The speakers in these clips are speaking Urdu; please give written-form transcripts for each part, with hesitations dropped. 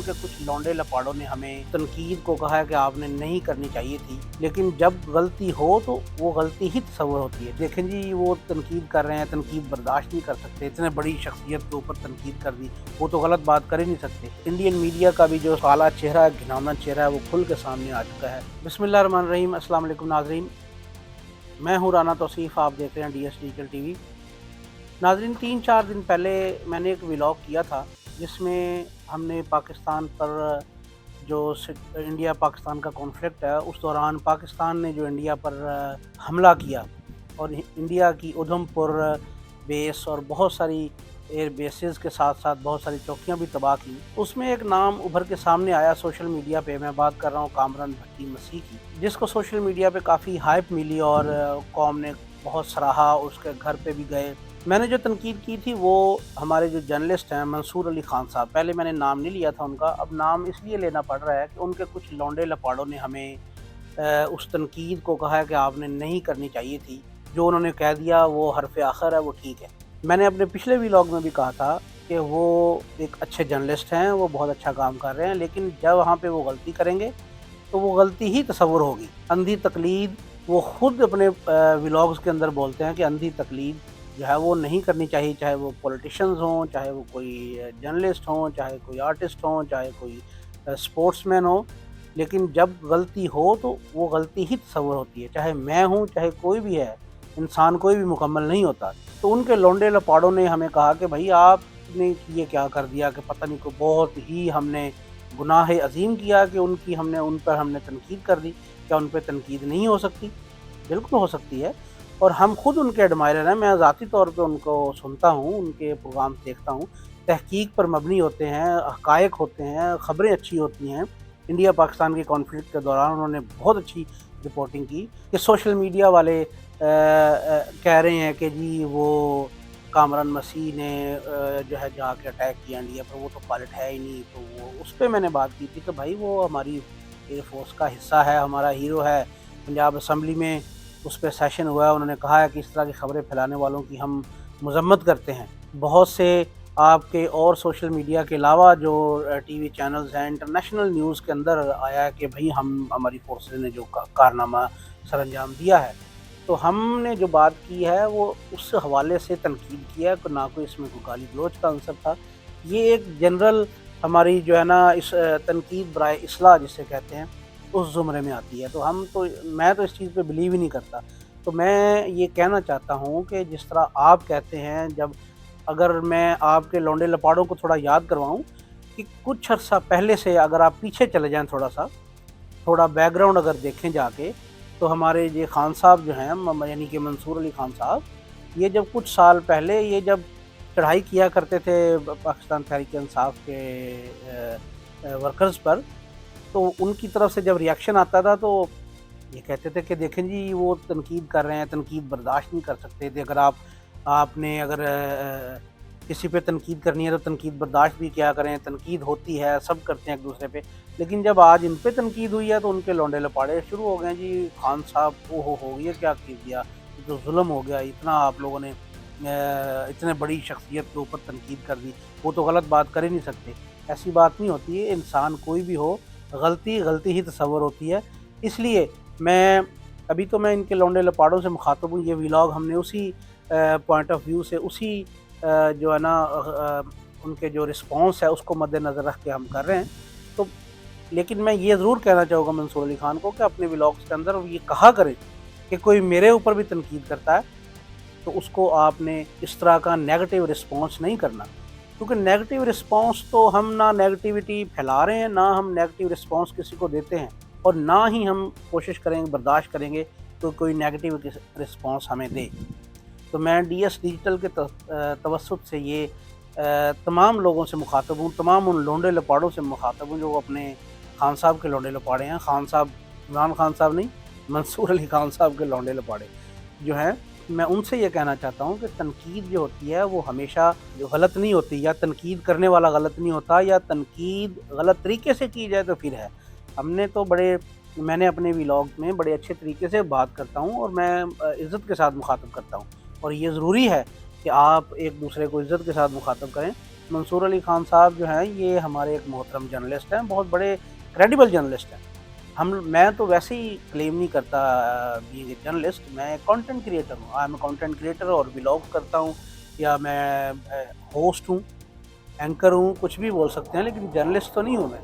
کے کچھ لونڈے لپاڑوں نے ہمیں تنقید کو کہا ہے کہ آپ نے نہیں کرنی چاہیے تھی، لیکن جب غلطی ہو تو وہ غلطی ہی تصور ہوتی ہے۔ دیکھیں جی، وہ تنقید کر رہے ہیں، تنقید برداشت نہیں کر سکتے، اتنے بڑی شخصیت کے اوپر تنقید کر دی، وہ تو غلط بات کر ہی نہیں سکتے۔ انڈین میڈیا کا بھی جو کالا چہرہ ہے، گھناؤنا چہرہ ہے، وہ کھل کے سامنے آ چکا ہے۔ بسم اللہ الرحمن الرحیم۔ السلام علیکم ناظرین، میں ہوں رانا توصیف، آپ دیکھ رہے ہیں D S digital T V. ناظرین، 3-4 دن پہلے میں نے ایک ولاگ کیا تھا جس میں ہم نے پاکستان پر جو انڈیا پاکستان کا کانفلکٹ ہے، اس دوران پاکستان نے جو انڈیا پر حملہ کیا اور انڈیا کی ادھم پور بیس اور بہت ساری ایئر بیسز کے ساتھ ساتھ بہت ساری چوکیاں بھی تباہ کی، اس میں ایک نام ابھر کے سامنے آیا سوشل میڈیا پہ۔ میں بات کر رہا ہوں کامران بھٹی مسیح کی، جس کو سوشل میڈیا پہ کافی ہائپ ملی اور قوم نے بہت سراہا، اس کے گھر پہ بھی گئے۔ میں نے جو تنقید کی تھی وہ ہمارے جو جرنلسٹ ہیں منصور علی خان صاحب، پہلے میں نے نام نہیں لیا تھا ان کا، اب نام اس لیے لینا پڑ رہا ہے کہ ان کے کچھ لونڈے لپاڑوں نے ہمیں اس تنقید کو کہا ہے کہ آپ نے نہیں کرنی چاہیے تھی۔ جو انہوں نے کہہ دیا وہ حرف آخر ہے، وہ ٹھیک ہے۔ میں نے اپنے پچھلے ولاگ میں بھی کہا تھا کہ وہ ایک اچھے جرنلسٹ ہیں، وہ بہت اچھا کام کر رہے ہیں، لیکن جب وہاں پہ وہ غلطی کریں گے تو وہ غلطی ہی تصور ہوگی۔ اندھی تقلید، وہ خود اپنے ولاگز کے اندر بولتے ہیں کہ اندھی تقلید جو ہے وہ نہیں کرنی چاہیے، چاہے وہ پولیٹیشنز ہوں، چاہے وہ کوئی جرنلسٹ ہوں، چاہے کوئی آرٹسٹ ہوں، چاہے کوئی سپورٹس مین ہو، لیکن جب غلطی ہو تو وہ غلطی ہی تصور ہوتی ہے، چاہے میں ہوں، چاہے کوئی بھی ہے، انسان کوئی بھی مکمل نہیں ہوتا۔ تو ان کے لونڈے لپاڑوں نے ہمیں کہا کہ بھائی آپ نے یہ کیا کر دیا کہ پتہ نہیں، کو بہت ہی ہم نے گناہ عظیم کیا کہ ان پر ہم نے تنقید کر دی۔ کیا ان پہ تنقید نہیں ہو سکتی؟ بالکل ہو سکتی ہے، اور ہم خود ان کے ایڈمائرر ہیں۔ میں ذاتی طور پہ ان کو سنتا ہوں، ان کے پروگرام دیکھتا ہوں، تحقیق پر مبنی ہوتے ہیں، حقائق ہوتے ہیں، خبریں اچھی ہوتی ہیں۔ انڈیا پاکستان کے کانفلکٹ کے دوران انہوں نے بہت اچھی رپورٹنگ کی کہ سوشل میڈیا والے کہہ رہے ہیں کہ جی وہ کامران مسیح نے جو ہے جا کے اٹیک کیا انڈیا پر، وہ تو پائلٹ ہے ہی نہیں۔ تو وہ اس پہ میں نے بات کی تھی کہ بھائی وہ ہماری ایئر فورس کا حصہ ہے، ہمارا ہیرو ہے۔ پنجاب اسمبلی میں اس پہ سیشن ہوا ہے، انہوں نے کہا ہے کہ اس طرح کی خبریں پھیلانے والوں کی ہم مذمت کرتے ہیں۔ بہت سے آپ کے اور سوشل میڈیا کے علاوہ جو ٹی وی چینلز ہیں، انٹرنیشنل نیوز کے اندر آیا ہے کہ بھئی ہماری فورسز نے جو کارنامہ سر انجام دیا ہے۔ تو ہم نے جو بات کی ہے وہ اس حوالے سے تنقید کی ہے، نہ کوئی اس میں کوئی گالی گلوچ کا عنصر تھا۔ یہ ایک جنرل ہماری جو ہے نا اس تنقید برائے اصلاح جسے کہتے ہیں، اس زمرے میں آتی ہے۔ تو میں تو اس چیز پہ بلیو ہی نہیں کرتا۔ تو میں یہ کہنا چاہتا ہوں کہ جس طرح آپ کہتے ہیں، اگر میں آپ کے لونڈے لپاڑوں کو تھوڑا یاد کرواؤں کہ کچھ عرصہ پہلے سے اگر آپ پیچھے چلے جائیں، تھوڑا بیک گراؤنڈ اگر دیکھیں جا کے، تو ہمارے یہ خان صاحب جو ہیں، یعنی کہ منصور علی خان صاحب، یہ جب کچھ سال پہلے یہ جب چڑھائی کیا کرتے تھے پاکستان تحریک انصاف کے ورکرز پر، تو ان کی طرف سے جب ریاکشن آتا تھا تو یہ کہتے تھے کہ دیکھیں جی وہ تنقید کر رہے ہیں، تنقید برداشت نہیں کر سکتے تھے۔ اگر کسی پہ تنقید کرنی ہے تو تنقید برداشت بھی کیا کریں، تنقید ہوتی ہے، سب کرتے ہیں ایک دوسرے پہ، لیکن جب آج ان پہ تنقید ہوئی ہے تو ان کے لونڈے لپاڑے شروع ہو گئے، جی خان صاحب ہو یہ کیا کر دیا، یہ تو ظلم ہو گیا، اتنا آپ لوگوں نے اتنے بڑی شخصیت کے اوپر تنقید کر دی، وہ تو غلط بات کر ہی نہیں سکتے۔ ایسی بات نہیں ہوتی ہے، انسان کوئی بھی ہو، غلطی ہی تصور ہوتی ہے۔ اس لیے میں ان کے لونڈے لپاڑوں سے مخاطب ہوں۔ یہ ولاگ ہم نے اسی پوائنٹ آف ویو سے، اسی جو ہے نا ان کے جو رسپانس ہے اس کو مد نظر رکھ کے ہم کر رہے ہیں۔ لیکن میں یہ ضرور کہنا چاہوں گا منصور علی خان کو کہ اپنے ولاگز کے اندر یہ کہا کریں کہ کوئی میرے اوپر بھی تنقید کرتا ہے تو اس کو آپ نے اس طرح کا نیگیٹو رسپانس نہیں کرنا، کیونکہ نیگیٹو رسپانس تو ہم نہ نیگیٹیوٹی پھیلا رہے ہیں، نہ ہم نیگیٹو رسپانس کسی کو دیتے ہیں، اور نہ ہی ہم کوشش کریں گے، برداشت کریں گے تو کوئی نیگیٹو رسپانس ہمیں دے۔ تو میں ڈی ایس ڈیجیٹل کے توسط سے یہ تمام لوگوں سے مخاطب ہوں، تمام ان لونڈے لپاڑوں سے مخاطب ہوں جو اپنے خان صاحب کے لونڈے لپاڑے ہیں۔ خان صاحب، عمران خان صاحب نہیں، منصور علی خان صاحب کے لونڈے لپاڑے جو ہیں، میں ان سے یہ کہنا چاہتا ہوں کہ تنقید جو ہوتی ہے وہ ہمیشہ جو غلط نہیں ہوتی، یا تنقید کرنے والا غلط نہیں ہوتا، یا تنقید غلط طریقے سے کی جائے تو پھر ہے۔ میں نے اپنے ولاگ میں بڑے اچھے طریقے سے بات کرتا ہوں اور میں عزت کے ساتھ مخاطب کرتا ہوں، اور یہ ضروری ہے کہ آپ ایک دوسرے کو عزت کے ساتھ مخاطب کریں۔ منصور علی خان صاحب جو ہیں یہ ہمارے ایک محترم جرنلسٹ ہیں، بہت بڑے کریڈیبل جرنلسٹ ہیں۔ میں تو ویسے ہی کلیم نہیں کرتا بینگ اے جرنلسٹ، میں کنٹینٹ کریٹر ہوں، I am a content creator اور بلاگ کرتا ہوں، یا میں ہوسٹ ہوں، اینکر ہوں، کچھ بھی بول سکتے ہیں، لیکن جرنلسٹ تو نہیں ہوں میں۔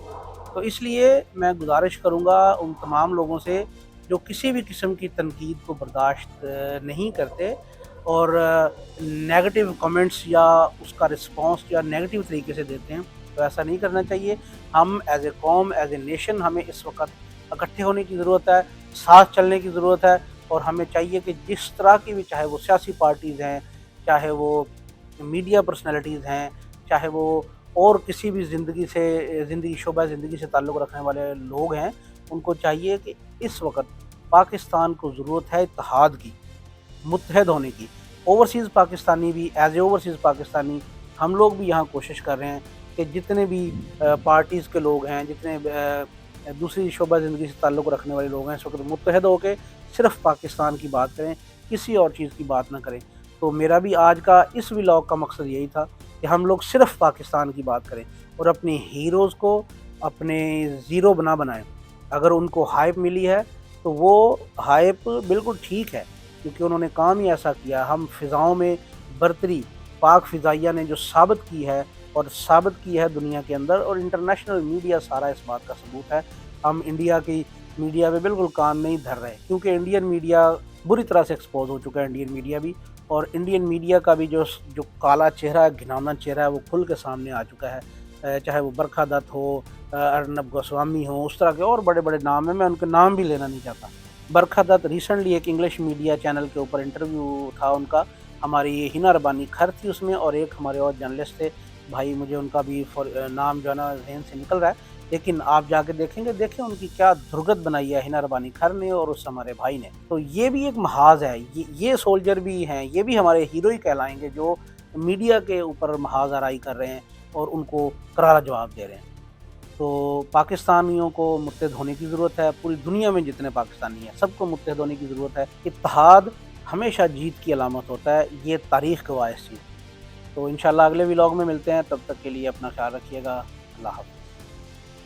تو اس لیے میں گزارش کروں گا ان تمام لوگوں سے جو کسی بھی قسم کی تنقید کو برداشت نہیں کرتے اور نیگیٹو کمنٹس یا اس کا رسپانس یا نیگیٹو طریقے سے دیتے ہیں، تو ایسا نہیں کرنا چاہیے۔ ہم ایز اے قوم، ایز اے نیشن، ہمیں اس وقت اکٹھے ہونے کی ضرورت ہے، ساتھ چلنے کی ضرورت ہے، اور ہمیں چاہیے کہ جس طرح کی بھی، چاہے وہ سیاسی پارٹیز ہیں، چاہے وہ میڈیا پرسنالٹیز ہیں، چاہے وہ اور کسی بھی زندگی شعبہ زندگی سے تعلق رکھنے والے لوگ ہیں، ان کو چاہیے کہ اس وقت پاکستان کو ضرورت ہے اتحاد کی، متحد ہونے کی۔ اوورسیز پاکستانی بھی، ایز اے اوورسیز پاکستانی ہم لوگ بھی یہاں کوشش کر رہے ہیں کہ جتنے بھی پارٹیز کے لوگ ہیں، جتنے دوسری شعبہ زندگی سے تعلق رکھنے والے لوگ ہیں، اس وقت متحد ہو کے صرف پاکستان کی بات کریں، کسی اور چیز کی بات نہ کریں۔ تو میرا بھی آج کا اس ولاگ کا مقصد یہی تھا کہ ہم لوگ صرف پاکستان کی بات کریں اور اپنے ہیروز کو اپنے زیرو بنا بنائیں۔ اگر ان کو ہائپ ملی ہے تو وہ ہائپ بالکل ٹھیک ہے، کیونکہ انہوں نے کام ہی ایسا کیا۔ ہم فضاؤں میں برتری پاک فضائیہ نے جو ثابت کی ہے، اور ثابت کی ہے دنیا کے اندر، اور انٹرنیشنل میڈیا سارا اس بات کا ثبوت ہے۔ ہم انڈیا کی میڈیا پہ بالکل کان نہیں دھر رہے، کیونکہ انڈین میڈیا بری طرح سے ایکسپوز ہو چکا ہے، انڈین میڈیا بھی، اور انڈین میڈیا کا بھی جو کالا چہرہ ہے، گھناؤنا چہرہ ہے، وہ کھل کے سامنے آ چکا ہے۔ چاہے وہ برکھا دت ہو، ارنب گوسوامی ہو، اس طرح کے اور بڑے بڑے نام ہیں، میں ان کے نام بھی لینا نہیں چاہتا۔ برکھا دت ریسنٹلی ایک انگلش میڈیا چینل کے اوپر انٹرویو تھا ان کا، ہماری ہنا ربانی کھر تھی اس میں، اور ایک ہمارے اور جرنلسٹ تھے، بھائی مجھے ان کا بھی نام جو ہے نا ذہن سے نکل رہا ہے، لیکن آپ جا کے دیکھیں ان کی کیا درگت بنائی ہے ہنا ربانی کھر نے اور اس ہمارے بھائی نے۔ تو یہ بھی ایک محاذ ہے، یہ سولجر بھی ہیں، یہ بھی ہمارے ہیرو ہی کہلائیں گے جو میڈیا کے اوپر محاذ آرائی کر رہے ہیں اور ان کو کرارا جواب دے رہے ہیں۔ تو پاکستانیوں کو متحد ہونے کی ضرورت ہے، پوری دنیا میں جتنے پاکستانی ہیں سب کو متحد ہونے کی ضرورت ہے۔ اتحاد ہمیشہ جیت کی علامت ہوتا ہے، یہ تاریخ گواہ ہے اس چیز۔ تو انشاءاللہ اگلے ولاگ میں ملتے ہیں، تب تک کے لیے اپنا خیال رکھیے گا۔ اللہ حافظ۔